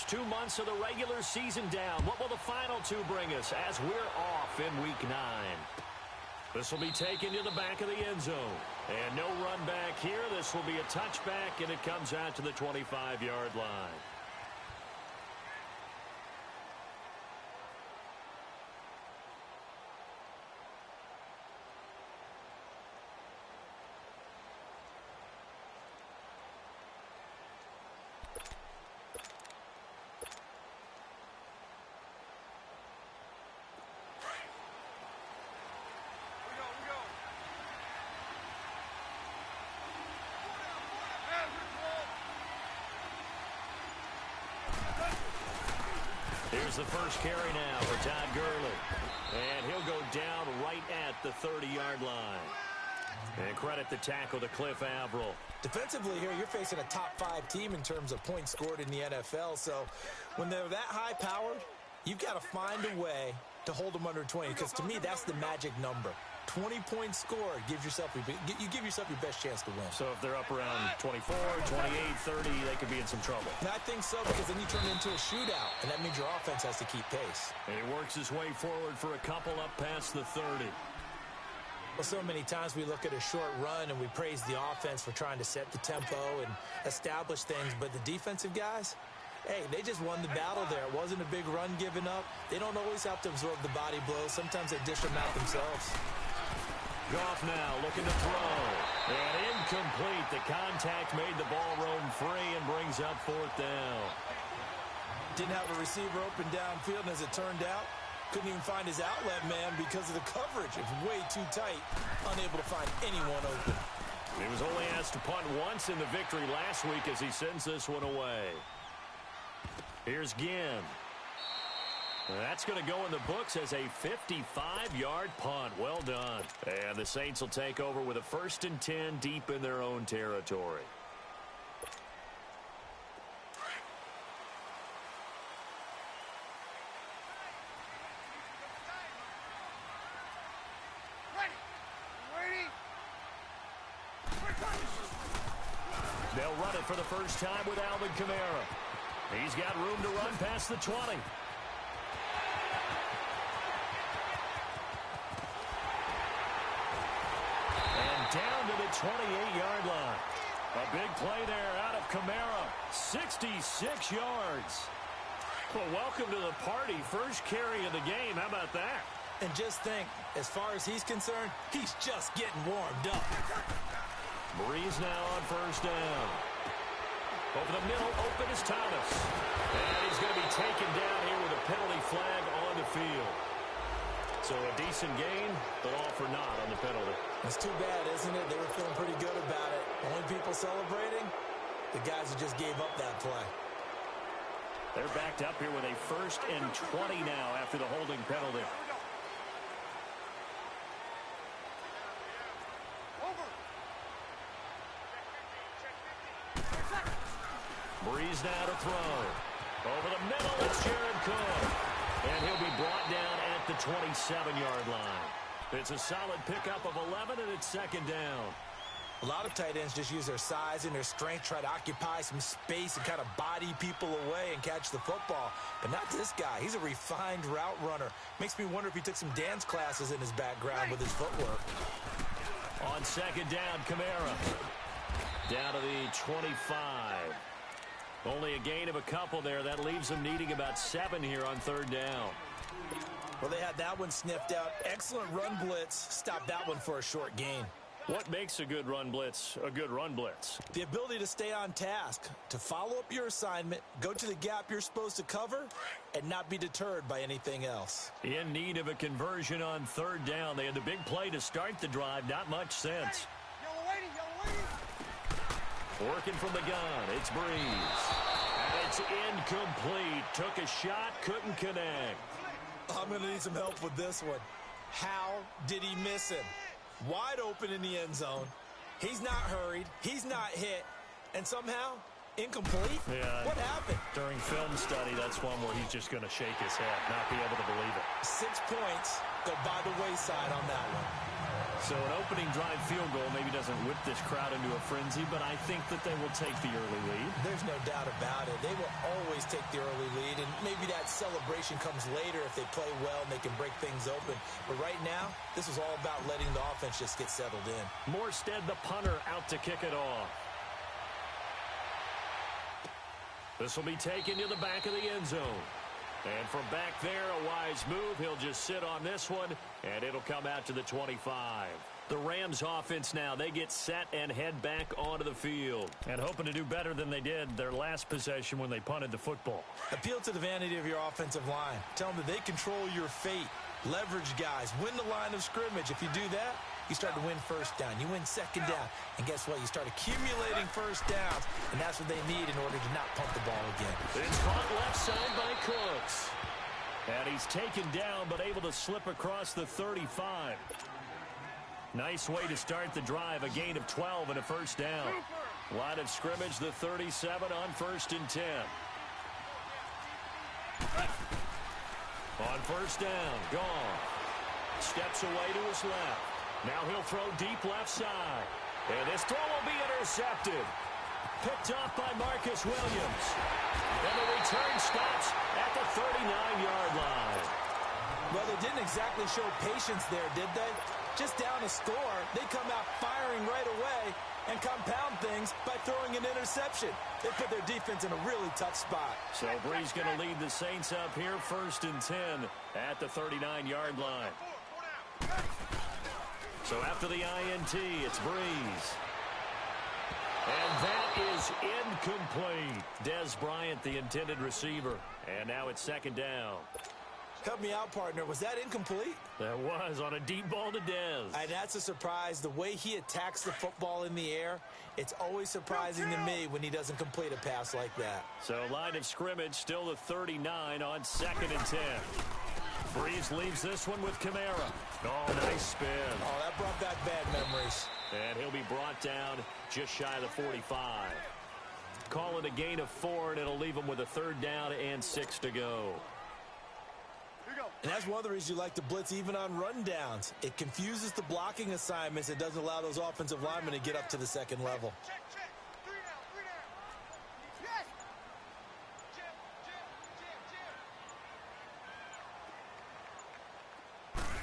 first 2 months of the regular season down. What will the final two bring us as we're off in Week 9? This will be taken to the back of the end zone. And no run back here. This will be a touchback, and it comes out to the 25-yard line. Here's the first carry now for Todd Gurley. And he'll go down right at the 30-yard line. And credit the tackle to Cliff Averill. Defensively here, you're facing a top-5 team in terms of points scored in the NFL. So when they're that high-powered, you've got to find a way to hold them under 20. Because to me, that's the magic number. 20 points scored, you give yourself your best chance to win. So if they're up around 24, 28, 30, they could be in some trouble. And I think so, because then you turn it into a shootout, and that means your offense has to keep pace. And he works his way forward for a couple up past the 30. Well, so many times we look at a short run and we praise the offense for trying to set the tempo and establish things, but the defensive guys, hey, they just won the battle there. It wasn't a big run given up. They don't always have to absorb the body blows. Sometimes they dish them out themselves. Goff now looking to throw. And incomplete. The contact made the ball roam free and brings up fourth down. Didn't have a receiver open downfield, and as it turned out, couldn't even find his outlet man because of the coverage. It was way too tight. Unable to find anyone open. He was only asked to punt once in the victory last week as he sends this one away. Here's Ginn. That's going to go in the books as a 55-yard punt. Well done. And the Saints will take over with a 1st and 10 deep in their own territory. They'll run it for the first time with Alvin Kamara. He's got room to run past the 20. Down to the 28-yard line. A big play there out of Kamara. 66 yards. Well, welcome to the party. First carry of the game. How about that? And just think, as far as he's concerned, he's just getting warmed up. Breeze now on first down. Over the middle, open is Thomas. And he's going to be taken down here with a penalty flag on the field. So a decent gain, but all for naught on the penalty. It's too bad, isn't it? They were feeling pretty good about it. Only people celebrating, the guys who just gave up that play. They're backed up here with a 1st and 20 now after the holding penalty. Breeze now to throw. Over the middle, it's Jared Cook. And he'll be brought down at the 27-yard line. It's a solid pickup of 11, and it's 2nd down. A lot of tight ends just use their size and their strength, try to occupy some space and kind of body people away and catch the football. But not this guy. He's a refined route runner. Makes me wonder if he took some dance classes in his background with his footwork. On 2nd down, Kamara. Down to the 25. Only a gain of a couple there. That leaves them needing about 7 here on 3rd down. Well, they had that one sniffed out. Excellent run blitz. Stopped that one for a short gain. What makes a good run blitz a good run blitz? The ability to stay on task, to follow up your assignment, go to the gap you're supposed to cover, and not be deterred by anything else. In need of a conversion on 3rd down. They had the big play to start the drive. Not much sense. Working from the gun, it's Breeze. And it's incomplete. Took a shot, couldn't connect. I'm going to need some help with this one. How did he miss him? Wide open in the end zone. He's not hurried. He's not hit. And somehow, incomplete? Yeah. What happened? During film study, that's one where he's just going to shake his head, not be able to believe it. 6 points go by the wayside on that one. So an opening drive field goal maybe doesn't whip this crowd into a frenzy, but I think that they will take the early lead. There's no doubt about it. They will always take the early lead, and maybe that celebration comes later if they play well and they can break things open. But right now, this is all about letting the offense just get settled in. Morstead, the punter, out to kick it off. This will be taken to the back of the end zone. And from back there, a wise move. He'll just sit on this one, and it'll come out to the 25. The Rams offense now, they get set and head back onto the field. And hoping to do better than they did their last possession when they punted the football. Appeal to the vanity of your offensive line. Tell them that they control your fate. Leverage guys. Win the line of scrimmage. If you do that, you start to win first down. You win second down. And guess what? You start accumulating first downs. And that's what they need in order to not pump the ball again. It's caught left side by Cooks. And he's taken down but able to slip across the 35. Nice way to start the drive. A gain of 12 and a first down. Line of scrimmage, the 37 on 1st and 10. On first down, gone. Steps away to his left. Now he'll throw deep left side. And this throw will be intercepted. Picked off by Marcus Williams. And the return stops at the 39-yard line. Well, they didn't exactly show patience there, did they? Just down a score, they come out firing right away and compound things by throwing an interception. They put their defense in a really tough spot. So Bree's going to lead the Saints up here 1st and 10 at the 39-yard line. So after the INT, it's Breeze. And that is incomplete. Des Bryant, the intended receiver. And now it's 2nd down. Help me out, partner. Was that incomplete? That was on a deep ball to Dez. And that's a surprise. The way he attacks the football in the air, it's always surprising to me when he doesn't complete a pass like that. So line of scrimmage, still the 39 on 2nd and 10. Breeze leaves this one with Kamara. Oh, nice spin. Oh, that brought back bad memories. And he'll be brought down just shy of the 45. Call it a gain of 4, and it'll leave him with a 3rd down and 6 to go. And that's one of the reasons you like to blitz even on rundowns. It confuses the blocking assignments. It doesn't allow those offensive linemen to get up to the 2nd level. Check. 3 down. Yes. Jim.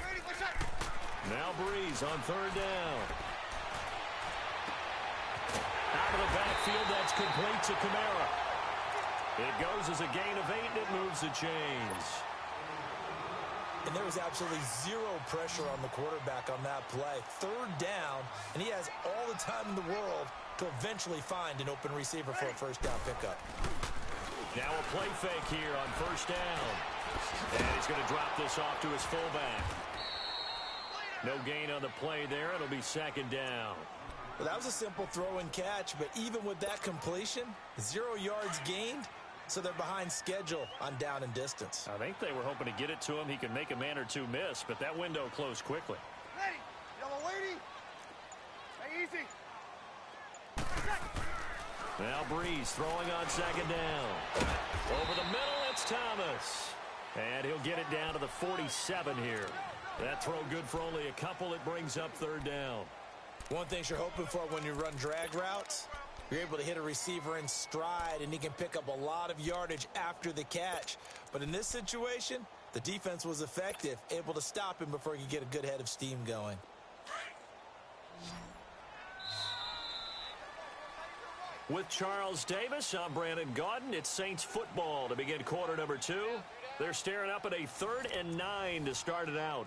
Ready, what's up? Now Breeze on 3rd down. Out of the backfield, that's complete to Kamara. It goes as a gain of 8, and it moves the chains. And there was absolutely zero pressure on the quarterback on that play. 3rd down, and he has all the time in the world to eventually find an open receiver for a 1st down pickup. Now a play fake here on 1st down. And he's going to drop this off to his fullback. No gain on the play there. It'll be 2nd down. Well, that was a simple throw and catch, but even with that completion, 0 yards gained. So they're behind schedule on down and distance. I think they were hoping to get it to him. He could make a man or two miss, but that window closed quickly. Ready. Yellow lady. Hey, easy. Now Breeze throwing on 2nd down. Over the middle, it's Thomas. And he'll get it down to the 47 here. That throw good for only a couple. It brings up 3rd down. One thing you're hoping for when you run drag routes, you're able to hit a receiver in stride, and he can pick up a lot of yardage after the catch. But in this situation, the defense was effective, able to stop him before he could get a good head of steam going. With Charles Davis, I'm Brandon Gaudin. It's Saints football to begin quarter number 2. They're staring up at a 3rd and 9 to start it out.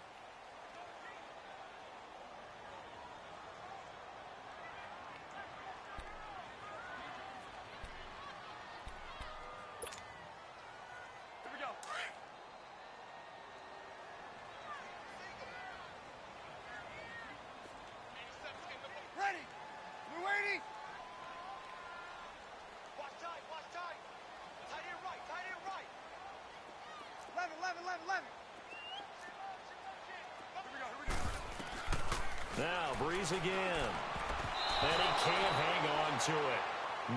Now Breeze again. And he can't hang on to it.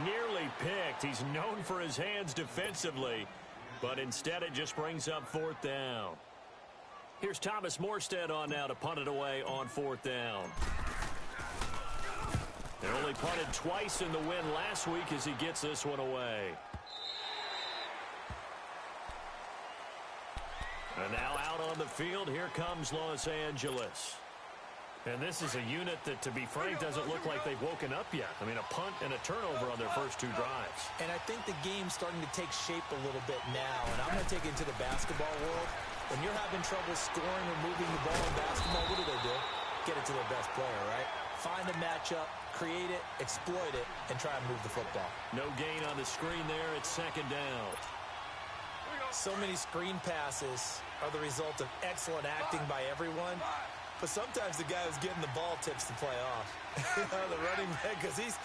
Nearly picked. He's known for his hands defensively, but instead it just brings up 4th down. Here's Thomas Morstead on now to punt it away on 4th down. They only punted twice in the win last week as he gets this one away. And now out on the field, here comes Los Angeles. And this is a unit that, to be frank, doesn't look like they've woken up yet. I mean, a punt and a turnover on their first 2 drives. And I think the game's starting to take shape a little bit now. And I'm going to take it into the basketball world. When you're having trouble scoring or moving the ball in basketball, what do? Get it to their best player, right? Find a matchup, create it, exploit it, and try and move the football. No gain on the screen there. It's 2nd down. So many screen passes are the result of excellent acting by everyone. But sometimes the guy who's getting the ball tips the play off. The running back, because he's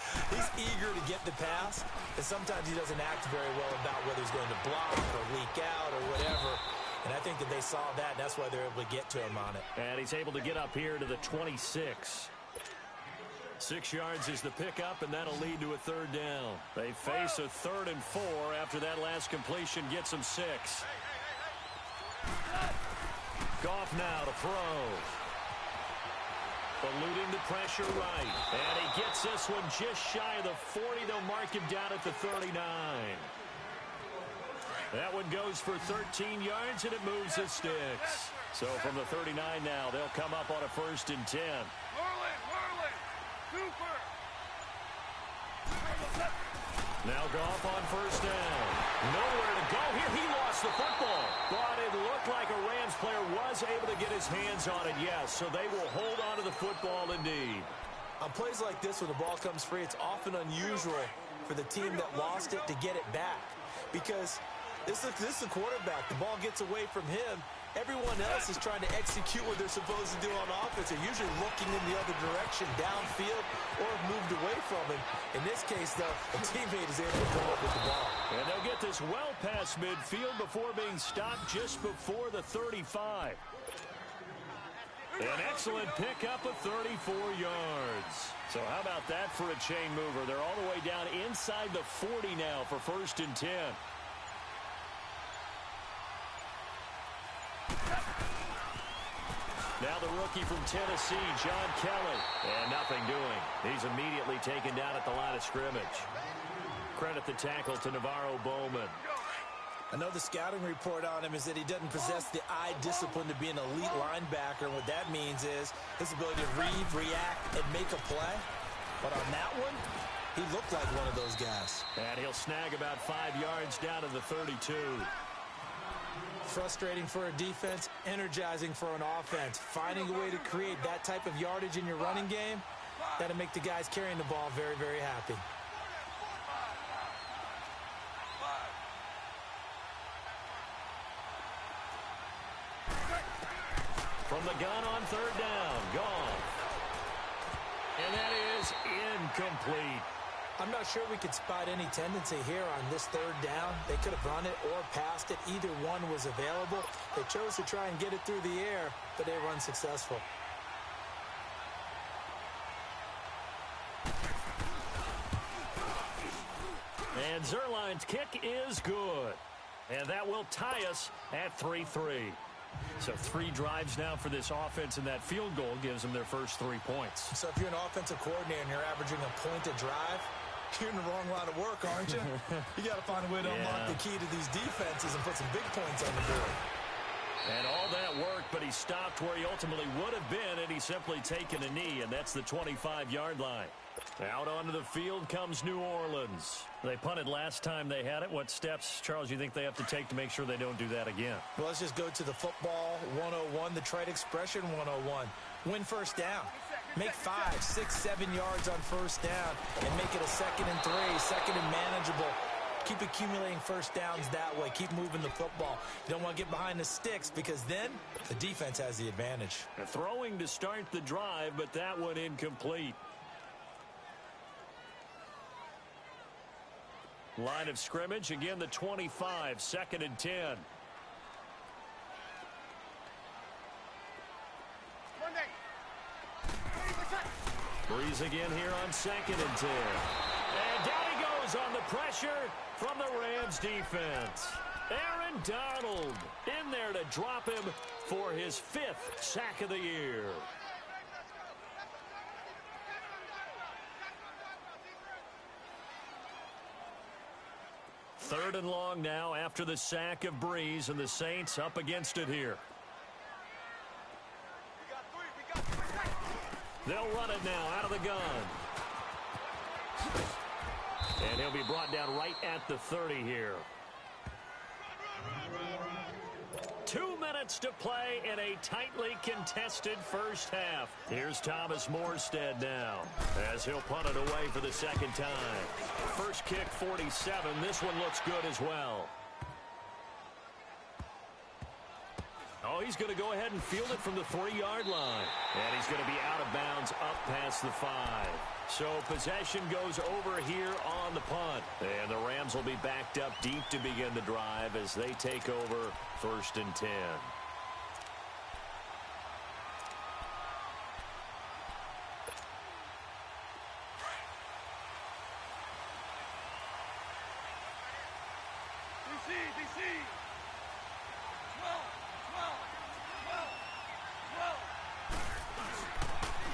eager to get the pass, and sometimes he doesn't act very well about whether he's going to block or leak out or whatever. And I think that they saw that, and that's why they're able to get to him on it. And he's able to get up here to the 26. 6 yards is the pickup, and that'll lead to a 3rd down. They face a 3rd and 4 after that last completion gets them 6. Goff now to throw. Eluding the pressure right. And he gets this one just shy of the 40. They'll mark him down at the 39. That one goes for 13 yards, and it moves the sticks. So from the 39 now, they'll come up on a 1st and 10. Now Goff on 1st down. Nowhere to go here. He lost the football. But it looked like a Rams player was able to get his hands on it, yes. So they will hold on to the football indeed. On plays like this where the ball comes free, it's often unusual for the team that lost it to get it back. Because this is the quarterback. The ball gets away from him. Everyone else is trying to execute what they're supposed to do on offense. They're usually looking in the other direction, downfield, or moved away from him. In this case, though, a teammate is able to come up with the ball. And they'll get this well past midfield before being stopped just before the 35. An excellent pickup of 34 yards. So how about that for a chain mover? They're all the way down inside the 40 now for 1st and 10. Now the rookie from Tennessee, John Kelly. And nothing doing. He's immediately taken down at the line of scrimmage. Credit the tackle to Navarro Bowman. I know the scouting report on him is that he doesn't possess the eye discipline to be an elite linebacker. And what that means is his ability to read, react, and make a play. But on that one, he looked like one of those guys. And he'll snag about 5 yards down to the 32. Frustrating for a defense, energizing for an offense. Finding a way to create that type of yardage in your running game, that'll make the guys carrying the ball very, very happy. From the gun on 3rd down, gone. And that is incomplete. I'm not sure we could spot any tendency here on this 3rd down. They could have run it or passed it. Either one was available. They chose to try and get it through the air, but they were unsuccessful. And Zerline's kick is good. And that will tie us at 3-3. So 3 drives now for this offense, and that field goal gives them their first 3 points. So if you're an offensive coordinator and you're averaging a point a drive, you're in the wrong line of work, aren't you? You got to find a way to unlock the key to these defenses and put some big points on the board. And all that worked, but he stopped where he ultimately would have been, and he's simply taken a knee, and that's the 25-yard line. Out onto the field comes New Orleans. They punted last time they had it. What steps, Charles, you think they have to take to make sure they don't do that again? Well, let's just go to the football 101, the trade expression 101. Win 1st down. Make 5, 6, 7 yards on 1st down and make it a 2nd and 3, 2nd and manageable. Keep accumulating 1st downs that way. Keep moving the football. You don't want to get behind the sticks because then the defense has the advantage. Throwing to start the drive, but that one incomplete. Line of scrimmage, again the 25, 2nd and 10. Breeze again here on 2nd and 10. And down he goes on the pressure from the Rams defense. Aaron Donald in there to drop him for his 5th sack of the year. Third and long now after the sack of Breeze, and the Saints up against it here. They'll run it now out of the gun. And he'll be brought down right at the 30 here. 2 minutes to play in a tightly contested first half. Here's Thomas Morstead now as he'll punt it away for the second time. First kick 47. This one looks good as well. Oh, he's going to go ahead and field it from the 3-yard line. And he's going to be out of bounds up past the 5. So possession goes over here on the punt. And the Rams will be backed up deep to begin the drive as they take over 1st and 10.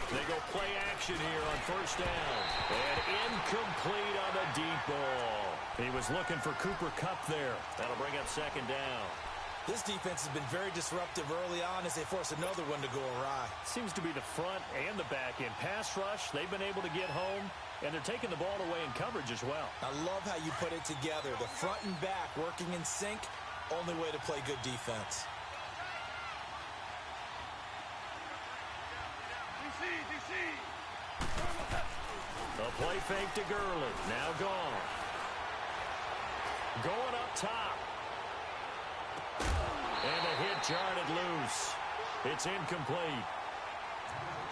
They go play action here on 1st down. And incomplete on the deep ball. He was looking for Cooper Kupp there. That'll bring up 2nd down. This defense has been very disruptive early on as they force another one to go awry. Seems to be the front and the back end. Pass rush, they've been able to get home, and they're taking the ball away in coverage as well. I love how you put it together. The front and back working in sync, only way to play good defense. A play fake to Gurley. Now gone. Going up top. And a hit jarred it loose. It's incomplete.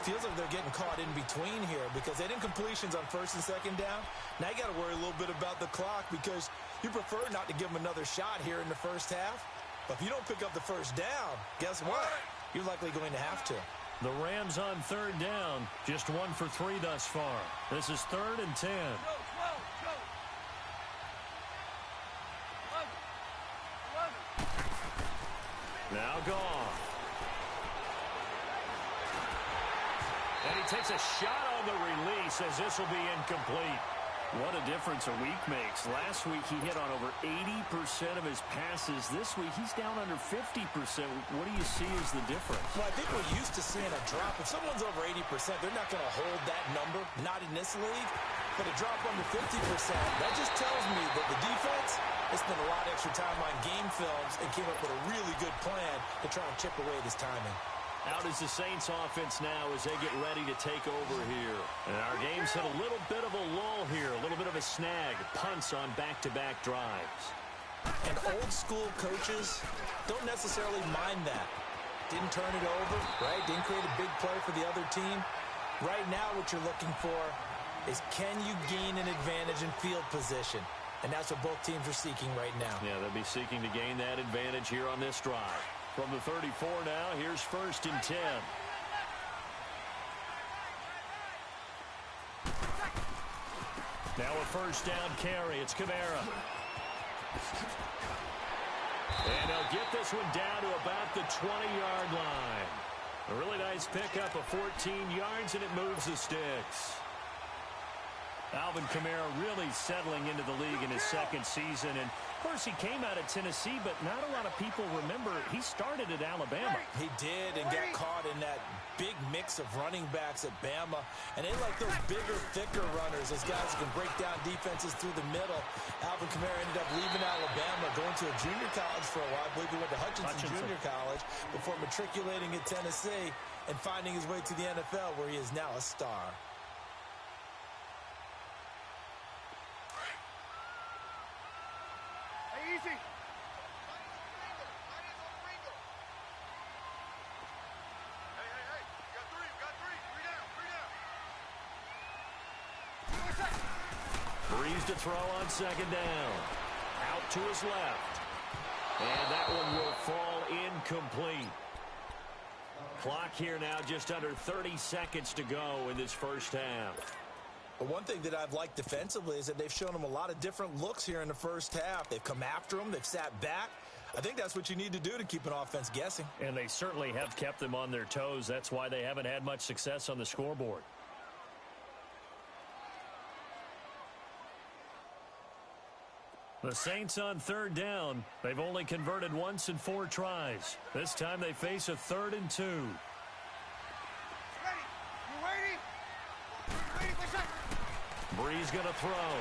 Feels like they're getting caught in between here because they didn't completions on 1st and 2nd down. Now you got to worry a little bit about the clock because you prefer not to give them another shot here in the first half. But if you don't pick up the 1st down, guess what? You're likely going to have to. The Rams on 3rd down, just 1 for 3 thus far. This is 3rd and 10. Now gone. And he takes a shot on the release as this will be incomplete. What a difference a week makes. Last week he hit on over 80% of his passes. This week he's down under 50%. What do you see as the difference? Well, I think we're used to seeing a drop. If someone's over 80%, they're not going to hold that number, not in this league. But a drop under 50%, that just tells me that the defense has spent a lot of extra time on game films and came up with a really good plan to try and chip away this timing. Out is the Saints offense now as they get ready to take over here. And our game's hit a little bit of a lull here, a little bit of a snag. Punts on back-to-back drives. And old school coaches don't necessarily mind that. Didn't turn it over, right? Didn't create a big play for the other team. Right now what you're looking for is can you gain an advantage in field position? And that's what both teams are seeking right now. Yeah, they'll be seeking to gain that advantage here on this drive. From the 34 now, here's 1st and 10. Now a 1st down carry. It's Kamara. And they'll get this one down to about the 20-yard line. A really nice pickup of 14 yards, and it moves the sticks. Alvin Kamara really settling into the league in his 2nd season. And, of course, he came out of Tennessee, but not a lot of people remember he started at Alabama. He did and got caught in that big mix of running backs at Bama. And they like those bigger, thicker runners, those guys who can break down defenses through the middle. Alvin Kamara ended up leaving Alabama, going to a junior college for a while. I believe he went to Hutchinson Junior College before matriculating at Tennessee and finding his way to the NFL, where he is now a star. Easy. Hey. You got three. Three down. Breeze to throw on 2nd down. Out to his left. And that one will fall incomplete. Clock here now, just under 30 seconds to go in this first half. But one thing that I've liked defensively is that they've shown them a lot of different looks here in the first half. They've come after them. They've sat back. I think that's what you need to do to keep an offense guessing. And they certainly have kept them on their toes. That's why they haven't had much success on the scoreboard. The Saints on third down. They've only converted once in 4 tries. This time they face a 3rd and 2. Ready? You waiting? Waiting for shot. Breeze going to throw.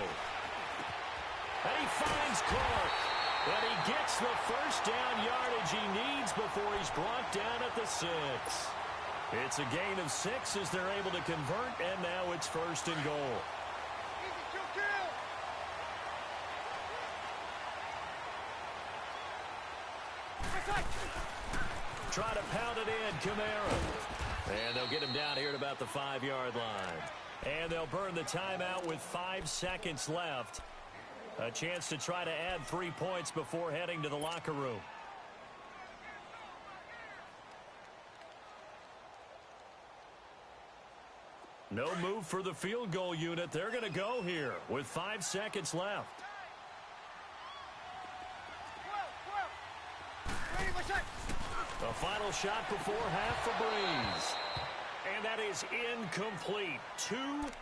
And he finds Clark. And he gets the first down yardage he needs before he's brought down at the 6. It's a gain of 6 as they're able to convert, and now it's 1st and goal. Easy kill. Try to pound it in, Kamara. And they'll get him down here at about the 5-yard line. And they'll burn the timeout with 5 seconds left. A chance to try to add 3 points before heading to the locker room. No move for the field goal unit. They're going to go here with 5 seconds left. Ready for shot. A final shot before half for Breeze. And that is incomplete. 2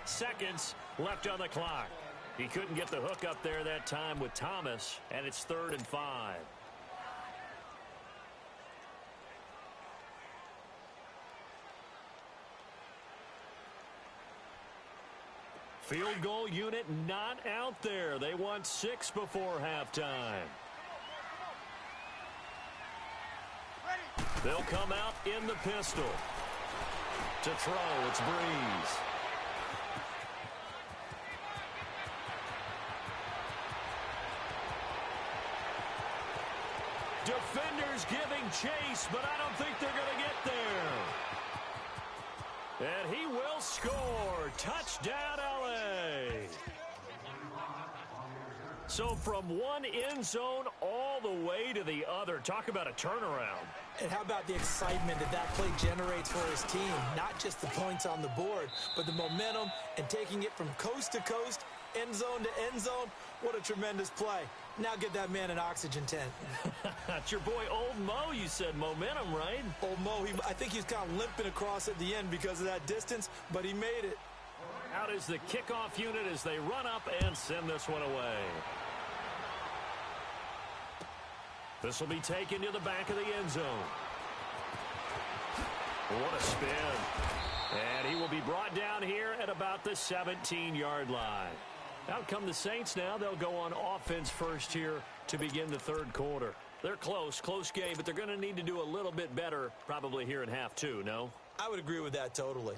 seconds left on the clock. He couldn't get the hook up there that time with Thomas, and it's 3rd and 5. Field goal unit not out there. They want 6 before halftime. They'll come out in the pistol. To throw, it's Breeze. Defenders giving chase, but I don't think they're going to get there. And he will score. Touchdown, L.A. So from one end zone all the way to the other. Talk about a turnaround. And how about the excitement that play generates for his team? Not just the points on the board, but the momentum and taking it from coast to coast, end zone to end zone. What a tremendous play. Now get that man an oxygen tent. That's your boy Old Mo. You said momentum, right? Old Mo, I think he's kind of limping across at the end because of that distance, but he made it. Out is the kickoff unit as they run up and send this one away. This will be taken to the back of the end zone. What a spin. And he will be brought down here at about the 17-yard line. Out come the Saints now. They'll go on offense first here to begin the 3rd quarter. They're close game, but they're going to need to do a little bit better probably here in half 2, no? I would agree with that totally.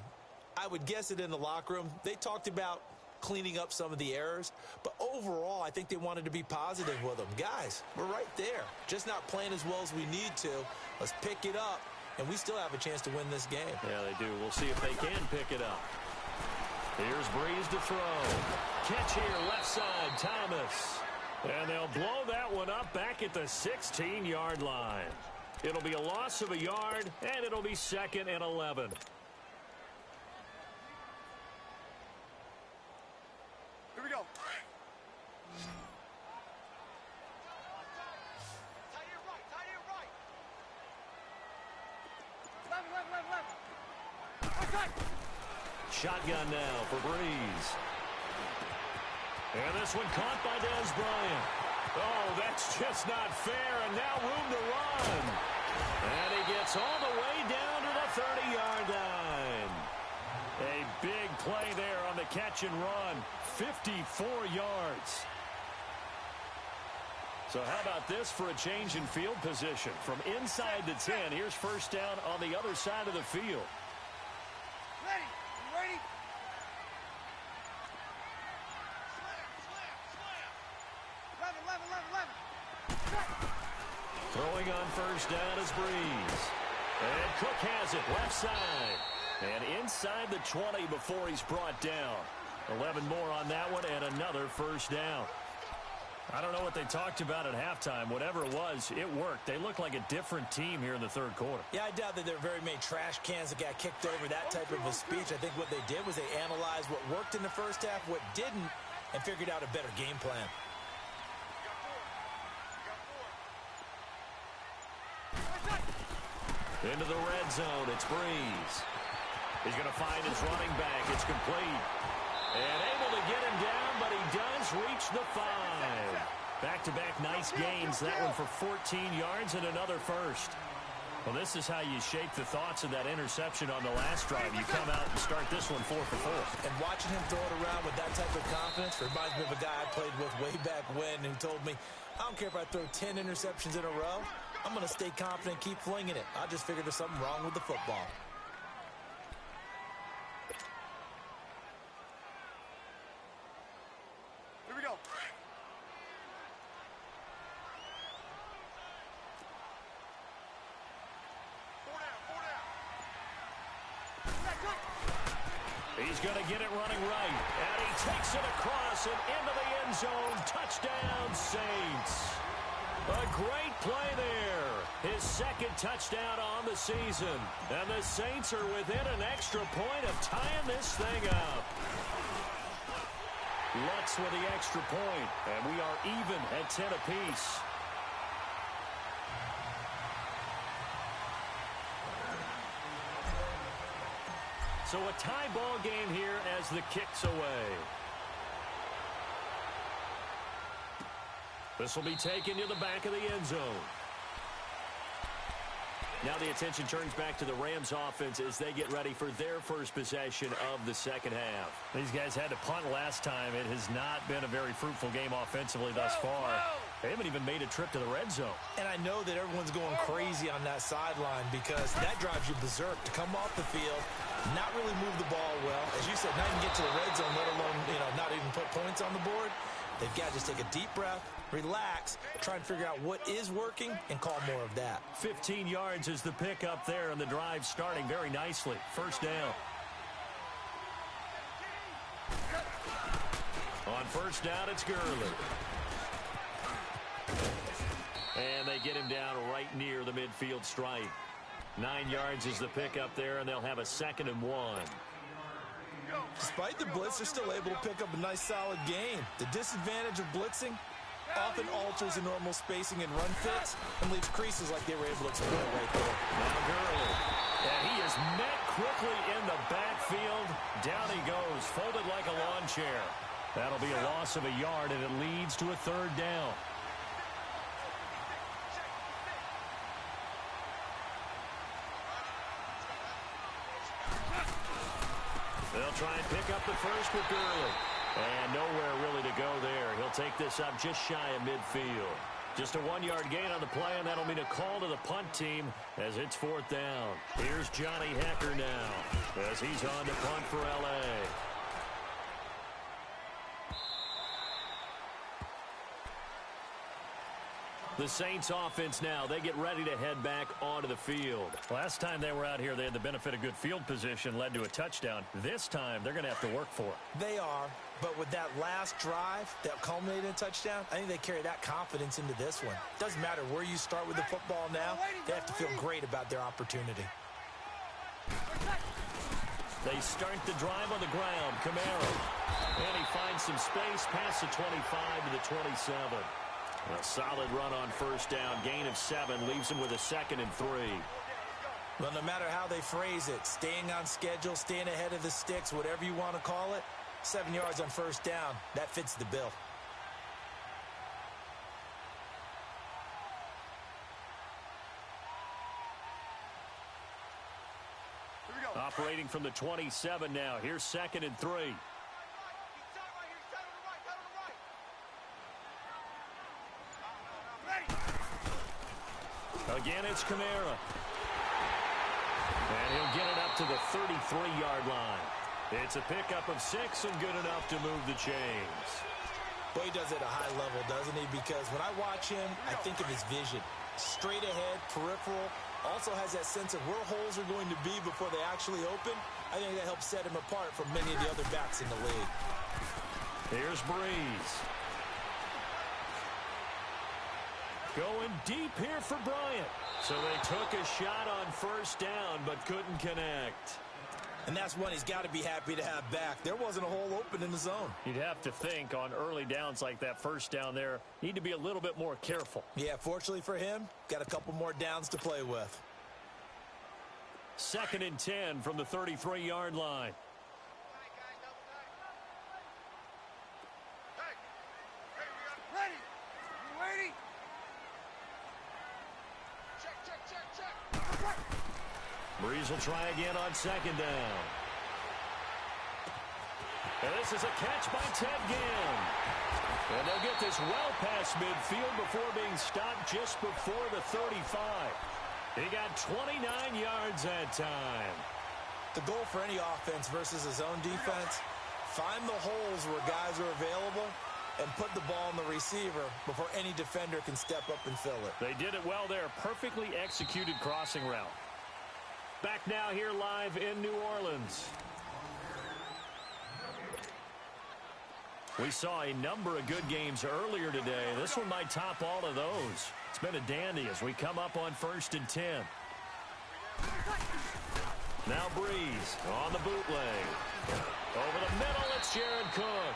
I would guess it in the locker room. They talked about cleaning up some of the errors, but overall, I think they wanted to be positive with them. Guys, we're right there. Just not playing as well as we need to. Let's pick it up, and we still have a chance to win this game. Yeah, they do. We'll see if they can pick it up. Here's Breeze to throw. Catch here, left side, Thomas. And they'll blow that one up back at the 16-yard line. It'll be a loss of a yard, and it'll be 2nd and 11. Here we go. Shotgun now for Breeze. And this one caught by Dez Bryant. Oh, that's just not fair, and now room to run. And he gets all the way down to the 30-yard line. A big play there on the catch and run. 54 yards. So how about this for a change in field position? From inside the 10, here's first down on the other side of the field. Ready? You ready? Slam. Throwing on first down is Breeze. And Cook has it left side. And inside the 20 before he's brought down. 11 more on that one and another first down. I don't know what they talked about at halftime. Whatever it was, it worked. They look like a different team here in the 3rd quarter. Yeah, I doubt that there are very many trash cans that got kicked over, that type of a speech. I think what they did was they analyzed what worked in the first half, what didn't, and figured out a better game plan. Into the red zone, it's Breeze. He's going to find his running back. It's complete. And able to get him down, but he does reach the 5. Back-to-back nice gains. That one for 14 yards and another first. Well, this is how you shape the thoughts of that interception on the last drive. You come out and start this one 4 for 4. And watching him throw it around with that type of confidence reminds me of a guy I played with way back when who told me, I don't care if I throw 10 interceptions in a row. I'm going to stay confident and keep flinging it. I just figured there's something wrong with the football. Here we go. He's going to get it running right. And he takes it across and into the end zone. Touchdown, Saints. A great play there. His second touchdown on the season. And the Saints are within an extra point of tying this thing up. Lutz with the extra point. And we are even at 10 apiece. So a tie ball game here as the kick's away. This will be taken to the back of the end zone. Now the attention turns back to the Rams offense as they get ready for their first possession of the second half. These guys had to punt last time. It has not been a very fruitful game offensively thus far. They haven't even made a trip to the red zone. And I know that everyone's going crazy on that sideline because that drives you berserk to come off the field, not really move the ball well. As you said, not even get to the red zone, let alone, not even put points on the board. They've got to just take a deep breath, relax, try and figure out what is working, and call more of that. 15 yards is the pickup there, and the drive starting very nicely. First down. On first down, it's Gurley. And they get him down right near the midfield stripe. 9 yards is the pickup there, and they'll have a 2nd and 1. Despite the blitz, they're still able to pick up a nice, solid gain. The disadvantage of blitzing often alters the normal spacing and run fits and leaves creases like they were able to exploit right there. Now Gurley. And he is met quickly in the backfield. Down he goes, folded like a lawn chair. That'll be a loss of a yard, and it leads to a 3rd down. They'll try and pick up the first with Gurley. And nowhere really to go there. He'll take this up just shy of midfield. Just a 1-yard gain on the play, and that'll mean a call to the punt team as it's 4th down. Here's Johnny Hecker now as he's on to punt for L.A. The Saints offense now, they get ready to head back onto the field. Last time they were out here, they had the benefit of good field position, led to a touchdown. This time, they're going to have to work for it. They are, but with that last drive that culminated in a touchdown, I think they carry that confidence into this one. Doesn't matter where you start with the football now, they have to feel great about their opportunity. They start the drive on the ground. Camaro. And he finds some space past the 25 to the 27. A solid run on first down. Gain of 7 leaves him with a 2nd and 3. Well, no matter how they phrase it, staying on schedule, staying ahead of the sticks, whatever you want to call it, 7 yards on first down, that fits the bill. Here we go. Operating from the 27 now. Here's 2nd and 3. Again, it's Kamara. And he'll get it up to the 33-yard line. It's a pickup of 6 and good enough to move the chains. Well, he does it at a high level, doesn't he? Because when I watch him, I think of his vision. Straight ahead, peripheral. Also has that sense of where holes are going to be before they actually open. I think that helps set him apart from many of the other backs in the league. Here's Breeze. Going deep here for Bryant. So they took a shot on first down, but couldn't connect. And that's one he's got to be happy to have back. There wasn't a hole open in the zone. You'd have to think on early downs like that first down there, need to be a little bit more careful. Yeah, fortunately for him, got a couple more downs to play with. 2nd and 10 from the 33-yard line. Ready. You ready? Check. Breeze will try again on 2nd down. And this is a catch by Ted Ginn. And they'll get this well past midfield before being stopped just before the 35. He got 29 yards that time. The goal for any offense versus a zone defense, find the holes where guys are available and put the ball in the receiver before any defender can step up and fill it. They did it well there. Perfectly executed crossing route. Back now here live in New Orleans. We saw a number of good games earlier today. This one might top all of those. It's been a dandy as we come up on 1st and 10. Now Breeze on the bootleg. Over the middle, it's Jared Cook.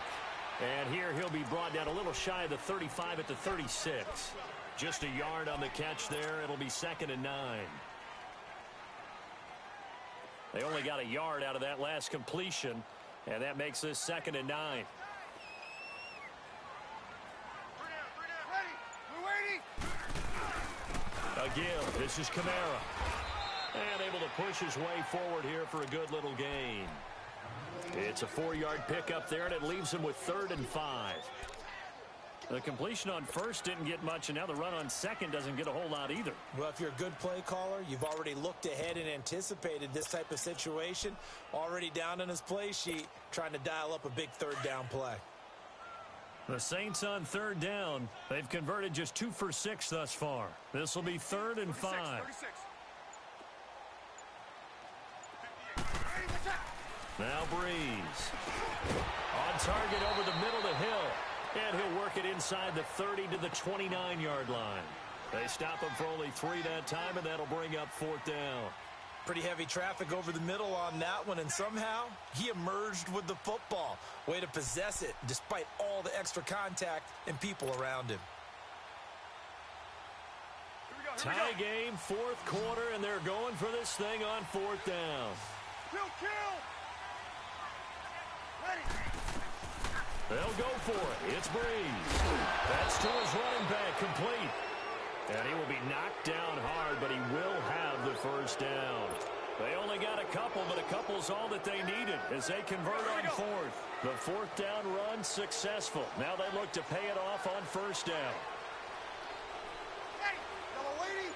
And here he'll be brought down a little shy of the 35 at the 36. Just a yard on the catch there. It'll be 2nd and 9. They only got a yard out of that last completion, and that makes this 2nd and 9. Again, this is Kamara. And able to push his way forward here for a good little gain. It's a 4-yard pickup there, and it leaves him with 3rd and 5. The completion on first didn't get much, and now the run on second doesn't get a whole lot either. Well, if you're a good play caller, you've already looked ahead and anticipated this type of situation. Already down in his play sheet, trying to dial up a big 3rd down play. The Saints on 3rd down. They've converted just 2 for 6 thus far. This will be 3rd and 5. 36. Now Breeze. On target over the middle to Hill. And he'll work it inside the 30 to the 29-yard line. They stop him for only 3 that time, and that'll bring up 4th down. Pretty heavy traffic over the middle on that one, and somehow he emerged with the football. Way to possess it, despite all the extra contact and people around him. Tie game, 4th quarter, and they're going for this thing on 4th down. Kill! Ready. They'll go for it. It's Breeze. That's to his running back, complete. And he will be knocked down hard, but he will have the 1st down. They only got a couple, but a couple's all that they needed as they convert on 4th. The 4th down run successful. Now they look to pay it off on 1st down. Hey, yellow lady.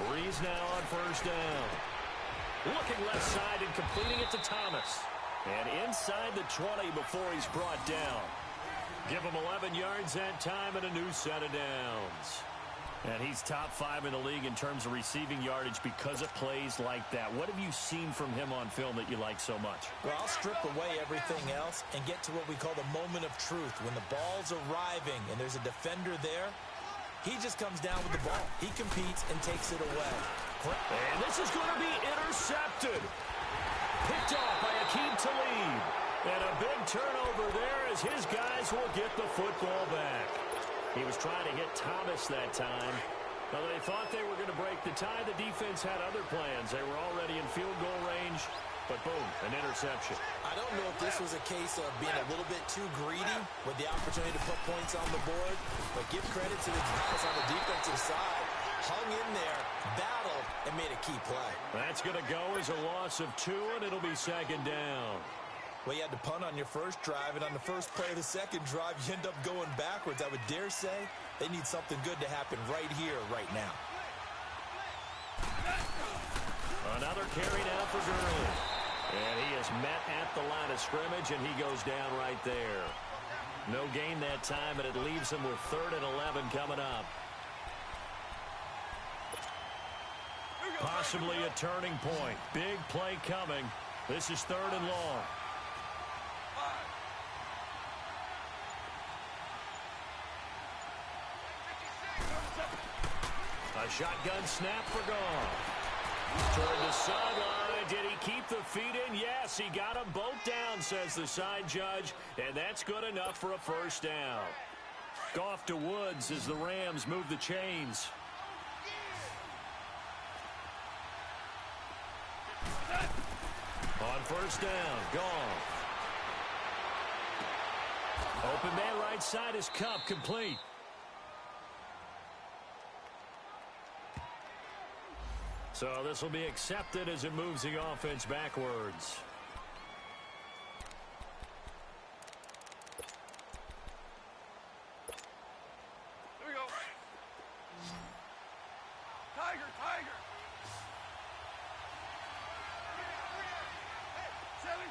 Breeze now on 1st down. Looking left side and completing it to Thomas. And inside the 20 before he's brought down. Give him 11 yards that time and a new set of downs. And he's top 5 in the league in terms of receiving yardage because of plays like that. What have you seen from him on film that you like so much? Well, I'll strip away everything else and get to what we call the moment of truth. When the ball's arriving and there's a defender there, he just comes down with the ball. He competes and takes it away. And this is going to be intercepted. Picked off by Akeem Talib. And a big turnover there as his guys will get the football back. He was trying to hit Thomas that time. Now, they thought they were going to break the tie. The defense had other plans. They were already in field goal range. But boom, an interception. I don't know if this was a case of being a little bit too greedy with the opportunity to put points on the board, but give credit to the guys on the defensive side. Hung in there, battled, and made a key play. That's going to go as a loss of 2, and it'll be 2nd down. Well, you had to punt on your first drive, and on the first play of the second drive, you end up going backwards. I would dare say they need something good to happen right here, right now. Another carry now for Gurley. And he is met at the line of scrimmage, and he goes down right there. No gain that time, and it leaves him with 3rd and 11 coming up. Possibly a turning point. Big play coming. This is 3rd and long. A shotgun snap for Goff. Toward the sideline. Did he keep the feet in? Yes, he got them both down, says the side judge. And that's good enough for a first down. Goff to Woods as the Rams move the chains. On first down, Goff. Open man right side is Cup, complete. So this will be accepted as it moves the offense backwards. Here we go. Tiger, Tiger. 17.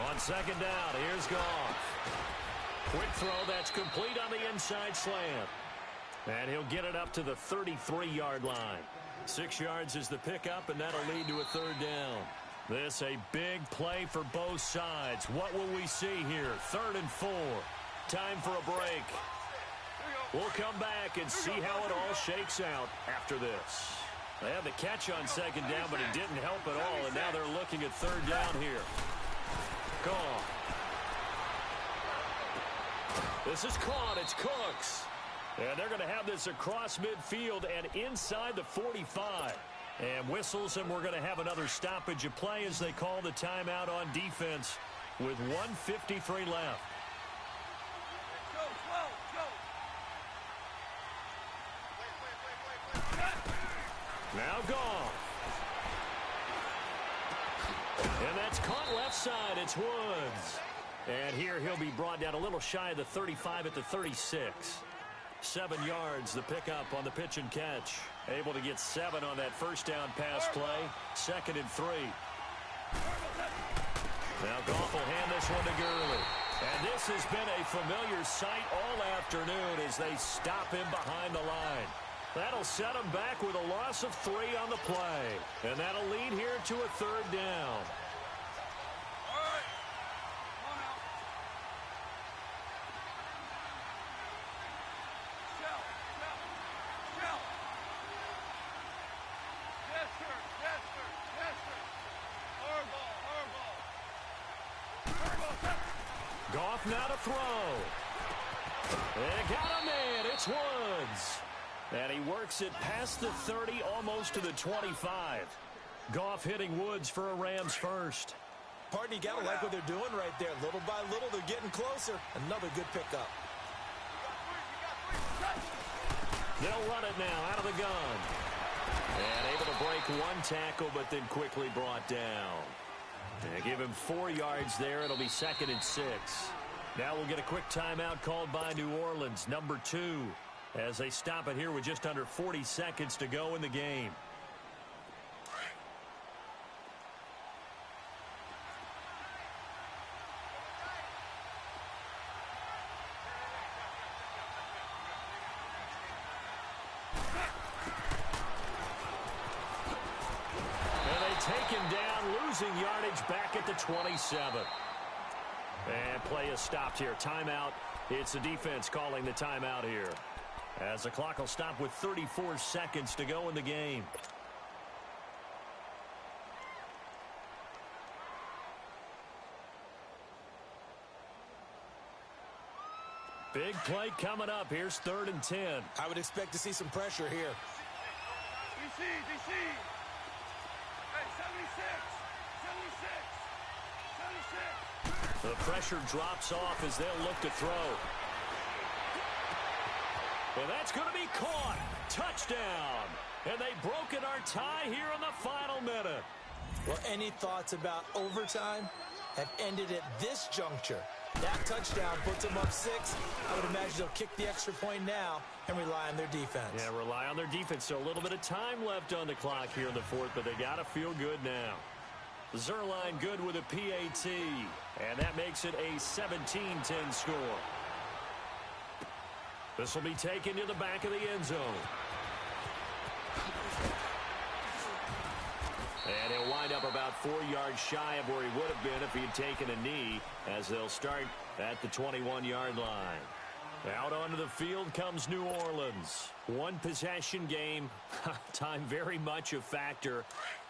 On second down, here's Goff. Quick throw that's complete on the inside slant. And he'll get it up to the 33-yard line. 6 yards is the pickup, and that'll lead to a third down. This a big play for both sides. What will we see here? 3rd and 4. Time for a break. We'll come back and see how it all shakes out after this. They had the catch on second down, but it didn't help at all, and now they're looking at third down here. Goff. This is caught. It's Cooks. And they're going to have this across midfield and inside the 45. And whistles, and we're going to have another stoppage of play as they call the timeout on defense with 1:53 left. Now Goff. And that's caught left side. It's Woods. And here he'll be brought down a little shy of the 35 at the 36. 7 yards, the pickup on the pitch and catch. Able to get 7 on that first down pass play. 2nd and 3. Now Goff will hand this one to Gurley. And this has been a familiar sight all afternoon as they stop him behind the line. That'll set him back with a loss of 3 on the play. And that'll lead here to a third down. Goff now to throw. They got a man. It's Woods. And he works it past the 30, almost to the 25. Goff hitting Woods for a Rams first. Pardon, you got to like what they're doing right there. Little by little, they're getting closer. Another good pickup. They'll run it now out of the gun. And able to break one tackle, but then quickly brought down. They give him 4 yards there. It'll be 2nd and 6. Now we'll get a quick timeout called by New Orleans, number 2, as they stop it here with just under 40 seconds to go in the game. Take him down, losing yardage back at the 27. And play is stopped here. Timeout. It's the defense calling the timeout here, as the clock will stop with 34 seconds to go in the game. Big play coming up. Here's 3rd and 10. I would expect to see some pressure here. DC. Hey, 76. The pressure drops off as they'll look to throw. And that's going to be caught. Touchdown. And they've broken our tie here in the final minute. Well, any thoughts about overtime have ended at this juncture. That touchdown puts them up 6. I would imagine they'll kick the extra point now and rely on their defense. Yeah, rely on their defense. So a little bit of time left on the clock here in the 4th, but they got to feel good now. Zerline good with a PAT, and that makes it a 17-10 score. This will be taken to the back of the end zone. And he'll wind up about 4 yards shy of where he would have been if he had taken a knee, as they'll start at the 21-yard line. Out onto the field comes New Orleans. One possession game. Time very much a factor.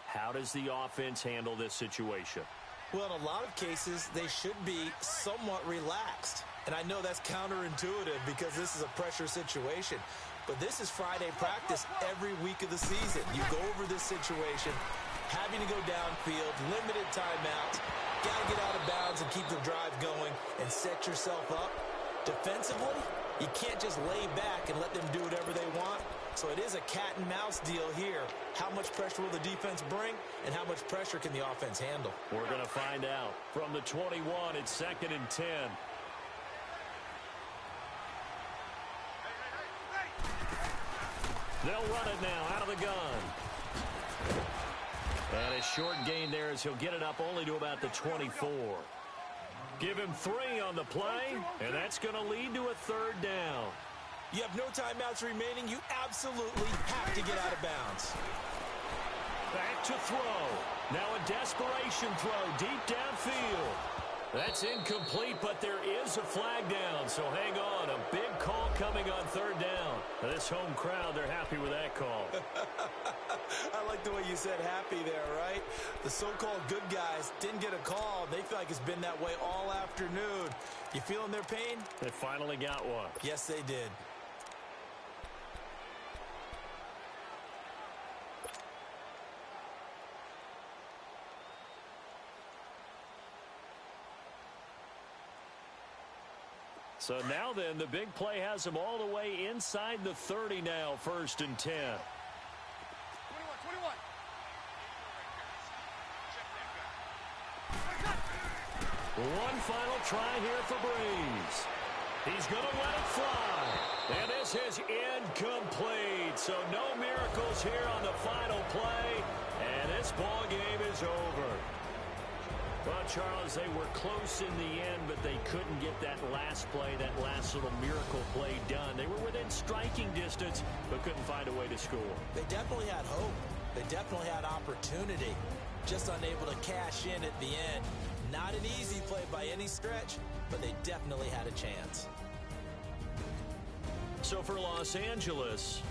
How does the offense handle this situation? Well, in a lot of cases, they should be somewhat relaxed. And I know that's counterintuitive because this is a pressure situation. But this is Friday practice every week of the season. You go over this situation, having to go downfield, limited timeouts, got to get out of bounds and keep the drive going and set yourself up. Defensively, you can't just lay back and let them do whatever they want. So it is a cat and mouse deal here. How much pressure will the defense bring, and how much pressure can the offense handle? We're going to find out. From the 21, it's 2nd and 10. They'll run it now out of the gun. And a short gain there as he'll get it up only to about the 24. Give him 3 on the play, and that's going to lead to a 3rd down. You have no timeouts remaining. You absolutely have to get out of bounds. Back to throw. Now a desperation throw deep downfield. That's incomplete, but there is a flag down, so hang on. A big call coming on 3rd down. Now, this home crowd, they're happy with that call. I like the way you said happy there, right? The so-called good guys didn't get a call. They feel like it's been that way all afternoon. You feeling their pain? They finally got one. Yes, they did. So now then, the big play has them all the way inside the 30 now, 1st and 10. 21. One final try here for Breeze. He's going to let it fly. And this is incomplete. So no miracles here on the final play. And this ball game is over. Well, Charles, they were close in the end, but they couldn't get that last play, that last little miracle play done. They were within striking distance, but couldn't find a way to score. They definitely had hope. They definitely had opportunity. Just unable to cash in at the end. Not an easy play by any stretch, but they definitely had a chance. So for Los Angeles,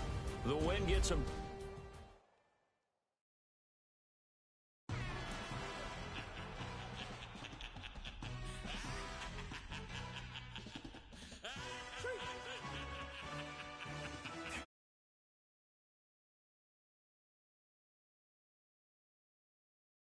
the win gets them